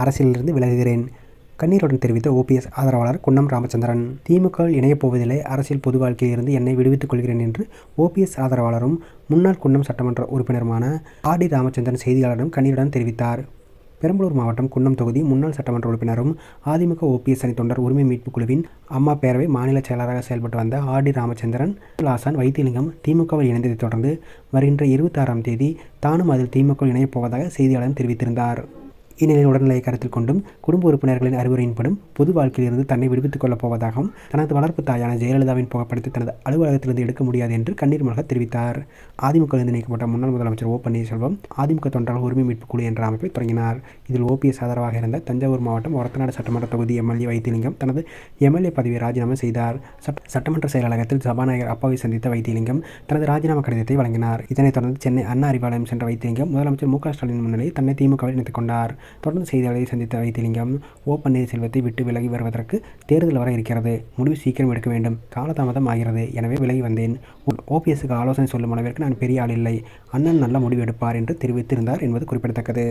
அரசியலிலிருந்து விலகுகிறேன். கண்ணீருடன் தெரிவித்த ஓபிஎஸ் ஆதரவாளர் குன்னம் ராமச்சந்திரன். திமுகவில் இணையப் போவதில்லை, அரசியல் பொது வாழ்க்கையில் இருந்து என்னை விடுவித்துக் கொள்கிறேன் என்று ஓபிஎஸ் ஆதரவாளரும் முன்னாள் குன்னம் சட்டமன்ற உறுப்பினருமான ஆர். டி. ராமச்சந்திரன் செய்தியாளரிடம் கண்ணீருடன் தெரிவித்தார். பெரம்பலூர் மாவட்டம் குன்னம் தொகுதி முன்னாள் சட்டமன்ற உறுப்பினரும் அதிமுக ஓபிஎஸ் அணி தொண்டர் உரிமை மீட்புக் குழுவின் அம்மா பேரவை மாநில செயலராக செயல்பட்டு வந்த ஆர். டி. ராமச்சந்திரன் ஆசான் வைத்திலிங்கம் திமுகவில் இணைந்ததைத் தொடர்ந்து வருகின்ற 26ஆம் தேதி தானும் அதில் திமுகவில் இணையப் போவதாக செய்தியாளரிடம் தெரிவித்திருந்தார். இந்நிலையில் உடல்நிலையை கருத்தில் கொண்டும் குடும்ப உறுப்பினர்களின் அறிவுரையின்படும் பொது வாழ்க்கையிலிருந்து தன்னை விடுவித்துக் கொள்ளப் போவதாகவும் தனது வளர்ப்பு தாயான ஜெயலலிதாவின் புகைப்படத்தை தனது அலுவலகத்திலிருந்து எடுக்க முடியாது என்று கண்ணீர் மல்க தெரிவித்தார். அதிமுகவிலிருந்து நீக்கப்பட்ட முன்னாள் முதலமைச்சர் ஓ. பன்னீர்செல்வம் அதிமுக தொண்டர்கள் உரிமை மீட்புக் குழு என்ற அமைப்பை தொடங்கினார். இதில் ஓபிஎஸ் ஆதரவாக இருந்த தஞ்சாவூர் மாவட்டம் ஒரத்தநாடு சட்டமன்ற தொகுதி எம்எல்ஏ வைத்திலிங்கம் தனது எம்எல்ஏ பதவியை ராஜினாமா செய்தார். சட்டமன்ற செயலகத்தில் சபாநாயகர் அப்பாவை சந்தித்த வைத்திலிங்கம் தனது ராஜினாமா கடிதத்தை வழங்கினார். இதனைத் தொடர்ந்து சென்னை அண்ணா அறிவாலயம் சென்ற வைத்திலிங்கம் முதலமைச்சர் மு. க. ஸ்டாலின் முன்னிலையில் தன்னை திமுகவில் இணைத்துக் கொண்டார். தொடர்ந்து செய்தியாளரை சந்தித்த வைத்திலிங்கம் ஓ. பன்னீர்செல்வத்தை விட்டு விலகி வருவதற்கு தேர்தல் வர இருக்கிறது, முடிவு சீக்கிரம் எடுக்க வேண்டும், காலதாமதம் ஆகிறது, எனவே விலகி வந்தேன். ஓபிஎஸ்க்கு ஆலோசனை சொல்லும் அளவிற்கு நான் பெரிய ஆள் இல்லை, அண்ணன் நல்ல முடிவு எடுப்பார் என்று தெரிவித்திருந்தார் என்பது குறிப்பிடத்தக்கது.